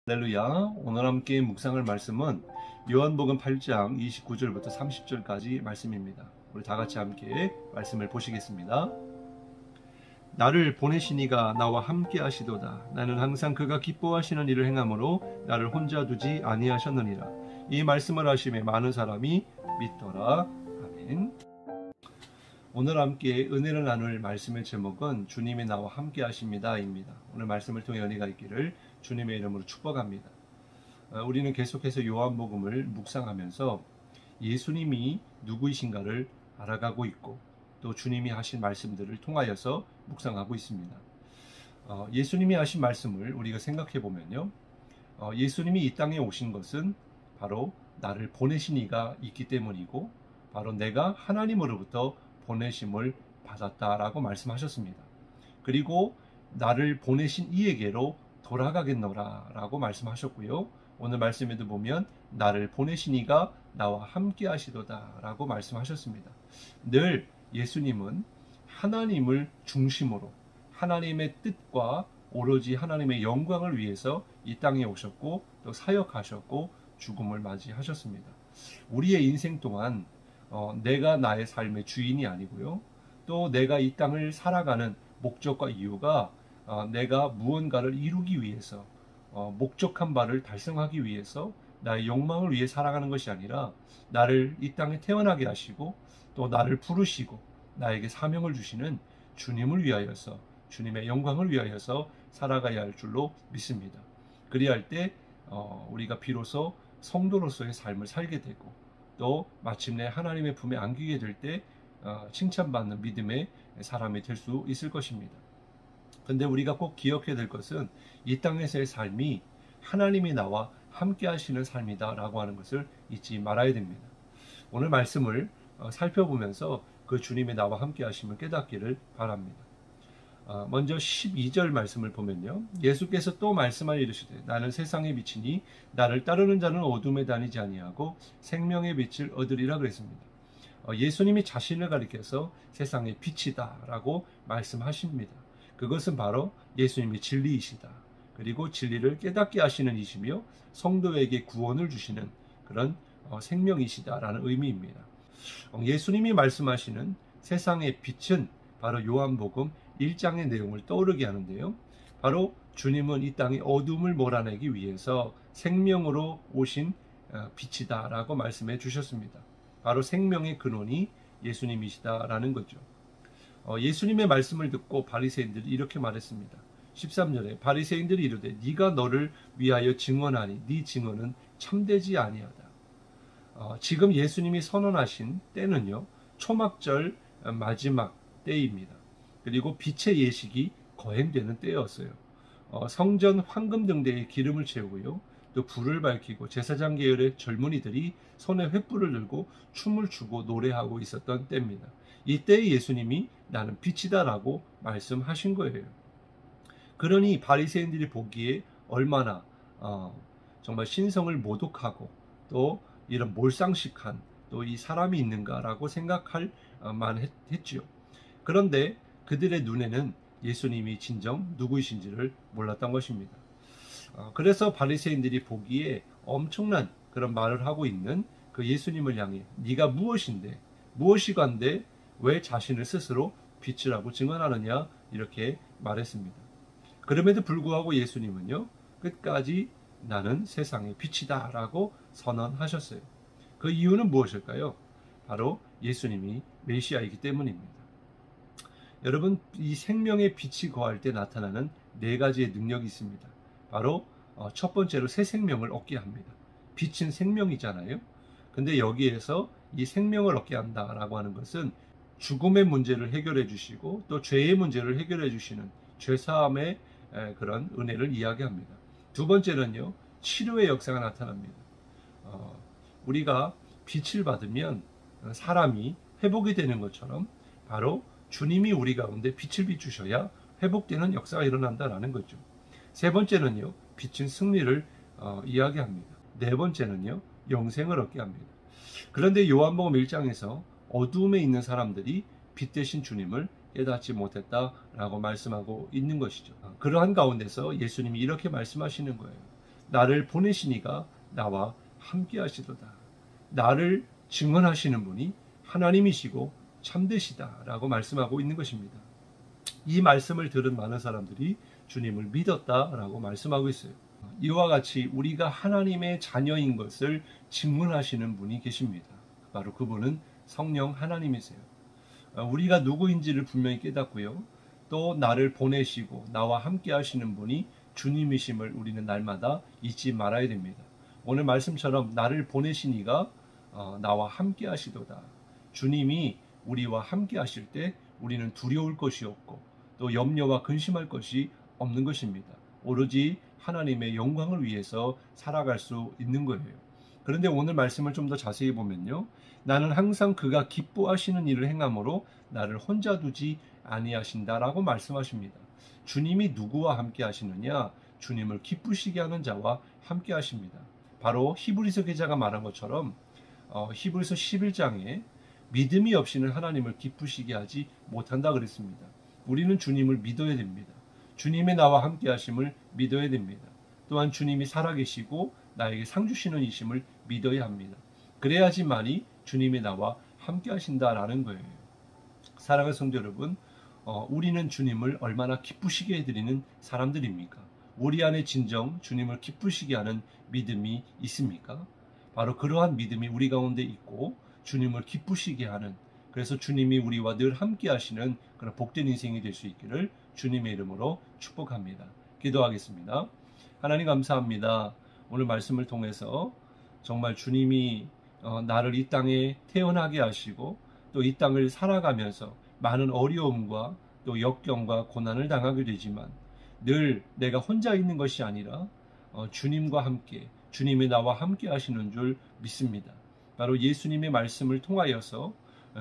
할렐루야. 오늘 함께 묵상할 말씀은 요한복음 8장 29절부터 30절까지 말씀입니다. 우리 다 같이 함께 말씀을 보시겠습니다. 나를 보내신 이가 나와 함께 하시도다. 나는 항상 그가 기뻐하시는 일을 행함으로 나를 혼자 두지 아니하셨느니라. 이 말씀을 하심에 많은 사람이 믿더라. 아멘. 오늘 함께 은혜를 나눌 말씀의 제목은 주님이 나와 함께 하십니다 입니다. 오늘 말씀을 통해 은혜가 있기를 주님의 이름으로 축복합니다. 우리는 계속해서 요한복음을 묵상하면서 예수님이 누구이신가를 알아가고 있고 또 주님이 하신 말씀들을 통하여서 묵상하고 있습니다. 예수님이 하신 말씀을 우리가 생각해 보면요, 예수님이 이 땅에 오신 것은 바로 나를 보내신 이가 있기 때문이고 바로 내가 하나님으로부터 보내심을 받았다라고 말씀하셨습니다. 그리고 나를 보내신 이에게로 돌아가겠노라 라고 말씀하셨고요. 오늘 말씀에도 보면 나를 보내신 이가 나와 함께 하시도다 라고 말씀하셨습니다. 늘 예수님은 하나님을 중심으로 하나님의 뜻과 오로지 하나님의 영광을 위해서 이 땅에 오셨고 또 사역하셨고 죽음을 맞이하셨습니다. 우리의 인생 동안 내가 나의 삶의 주인이 아니고요, 또 내가 이 땅을 살아가는 목적과 이유가 내가 무언가를 이루기 위해서 목적한 바를 달성하기 위해서 나의 욕망을 위해 살아가는 것이 아니라 나를 이 땅에 태어나게 하시고 또 나를 부르시고 나에게 사명을 주시는 주님을 위하여서 주님의 영광을 위하여서 살아가야 할 줄로 믿습니다. 그리할 때 우리가 비로소 성도로서의 삶을 살게 되고 또 마침내 하나님의 품에 안기게 될 때 칭찬받는 믿음의 사람이 될 수 있을 것입니다. 근데 우리가 꼭 기억해야 될 것은 이 땅에서의 삶이 하나님이 나와 함께 하시는 삶이다 라고 하는 것을 잊지 말아야 됩니다. 오늘 말씀을 살펴보면서 그 주님의 나와 함께 하심을 깨닫기를 바랍니다. 먼저 12절 말씀을 보면요, 예수께서 또 말씀하여 이르시되 나는 세상의 빛이니 나를 따르는 자는 어둠에 다니지 아니하고 생명의 빛을 얻으리라 그랬습니다. 예수님이 자신을 가리켜서 세상의 빛이다 라고 말씀하십니다. 그것은 바로 예수님이 진리이시다. 그리고 진리를 깨닫게 하시는 이시며 성도에게 구원을 주시는 그런 생명이시다라는 의미입니다. 예수님이 말씀하시는 세상의 빛은 바로 요한복음 1장의 내용을 떠오르게 하는데요, 바로 주님은 이 땅의 어둠을 몰아내기 위해서 생명으로 오신 빛이다 라고 말씀해 주셨습니다. 바로 생명의 근원이 예수님이시다라는 거죠. 예수님의 말씀을 듣고 바리새인들이 이렇게 말했습니다. 13절에 바리새인들이 이르되 네가 너를 위하여 증언하니 네 증언은 참되지 아니하다. 지금 예수님이 선언하신 때는요, 초막절 마지막 때입니다. 그리고 빛의 예식이 거행되는 때였어요. 성전 황금등대에 기름을 채우고요, 또 불을 밝히고 제사장 계열의 젊은이들이 손에 횃불을 들고 춤을 추고 노래하고 있었던 때입니다. 이때 예수님이 나는 빛이다 라고 말씀하신 거예요. 그러니 바리새인들이 보기에 얼마나 정말 신성을 모독하고 또 이런 몰상식한 또 이 사람이 있는가 라고 생각할 만했지요. 그런데 그들의 눈에는 예수님이 진정 누구이신지를 몰랐던 것입니다. 그래서 바리새인들이 보기에 엄청난 그런 말을 하고 있는 그 예수님을 향해 네가 무엇인데 무엇이간데 왜 자신을 스스로 빛이라고 증언하느냐 이렇게 말했습니다. 그럼에도 불구하고 예수님은요, 끝까지 나는 세상의 빛이다 라고 선언하셨어요. 그 이유는 무엇일까요? 바로 예수님이 메시아이기 때문입니다. 여러분, 이 생명의 빛이 거할 때 나타나는 네 가지의 능력이 있습니다. 바로 첫 번째로 새 생명을 얻게 합니다. 빛은 생명이잖아요. 근데 여기에서 이 생명을 얻게 한다라고 하는 것은 죽음의 문제를 해결해 주시고 또 죄의 문제를 해결해 주시는 죄사함의 그런 은혜를 이야기합니다. 두 번째는요, 치료의 역사가 나타납니다. 우리가 빛을 받으면 사람이 회복이 되는 것처럼 바로 주님이 우리 가운데 빛을 비추셔야 회복되는 역사가 일어난다라는 거죠. 세 번째는요, 빛은 승리를 이야기합니다. 네 번째는요, 영생을 얻게 합니다. 그런데 요한복음 1장에서 어두움에 있는 사람들이 빛 대신 주님을 깨닫지 못했다라고 말씀하고 있는 것이죠. 그러한 가운데서 예수님이 이렇게 말씀하시는 거예요. 나를 보내시니가 나와 함께 하시도다. 나를 증언하시는 분이 하나님이시고 참되시다 라고 말씀하고 있는 것입니다. 이 말씀을 들은 많은 사람들이 주님을 믿었다라고 말씀하고 있어요. 이와 같이 우리가 하나님의 자녀인 것을 증언하시는 분이 계십니다. 바로 그분은 성령 하나님이세요. 우리가 누구인지를 분명히 깨닫고요. 또 나를 보내시고 나와 함께 하시는 분이 주님이심을 우리는 날마다 잊지 말아야 됩니다. 오늘 말씀처럼 나를 보내시니가 나와 함께 하시도다. 주님이 우리와 함께 하실 때 우리는 두려울 것이 없고 또 염려와 근심할 것이 없는 것입니다. 오로지 하나님의 영광을 위해서 살아갈 수 있는 거예요. 그런데 오늘 말씀을 좀 더 자세히 보면요. 나는 항상 그가 기뻐하시는 일을 행함으로 나를 혼자 두지 아니하신다라고 말씀하십니다. 주님이 누구와 함께 하시느냐? 주님을 기쁘시게 하는 자와 함께 하십니다. 바로 히브리서 기자가 말한 것처럼 히브리서 11장에 믿음이 없이는 하나님을 기쁘시게 하지 못한다 그랬습니다. 우리는 주님을 믿어야 됩니다. 주님의 나와 함께 하심을 믿어야 됩니다. 또한 주님이 살아계시고 나에게 상 주시는 이심을 믿어야 합니다. 그래야지만이 주님이 나와 함께 하신다라는 거예요. 사랑하는 성도 여러분, 우리는 주님을 얼마나 기쁘시게 해드리는 사람들입니까? 우리 안에 진정 주님을 기쁘시게 하는 믿음이 있습니까? 바로 그러한 믿음이 우리 가운데 있고 주님을 기쁘시게 하는, 그래서 주님이 우리와 늘 함께 하시는 그런 복된 인생이 될 수 있기를 주님의 이름으로 축복합니다. 기도하겠습니다. 하나님 감사합니다. 오늘 말씀을 통해서 정말 주님이 나를 이 땅에 태어나게 하시고 또 이 땅을 살아가면서 많은 어려움과 또 역경과 고난을 당하게 되지만 늘 내가 혼자 있는 것이 아니라 주님과 함께, 주님이 나와 함께 하시는 줄 믿습니다. 바로 예수님의 말씀을 통하여서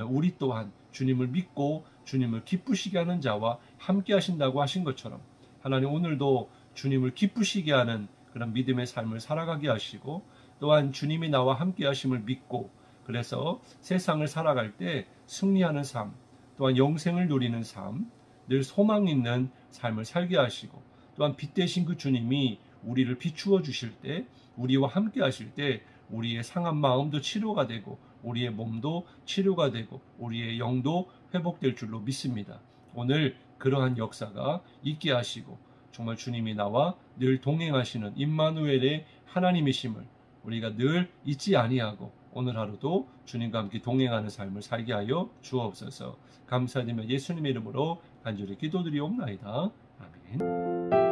우리 또한 주님을 믿고 주님을 기쁘시게 하는 자와 함께 하신다고 하신 것처럼 하나님 오늘도 주님을 기쁘시게 하는 그런 믿음의 삶을 살아가게 하시고 또한 주님이 나와 함께 하심을 믿고 그래서 세상을 살아갈 때 승리하는 삶, 또한 영생을 누리는 삶, 늘 소망 있는 삶을 살게 하시고 또한 빛 되신 그 주님이 우리를 비추어 주실 때 우리와 함께 하실 때 우리의 상한 마음도 치료가 되고 우리의 몸도 치료가 되고 우리의 영도 회복될 줄로 믿습니다. 오늘 그러한 역사가 있게 하시고 정말 주님이 나와 늘 동행하시는 임마누엘의 하나님이심을 우리가 늘 잊지 아니하고 오늘 하루도 주님과 함께 동행하는 삶을 살게 하여 주옵소서. 감사드리며 예수님의 이름으로 간절히 기도드리옵나이다. 아멘.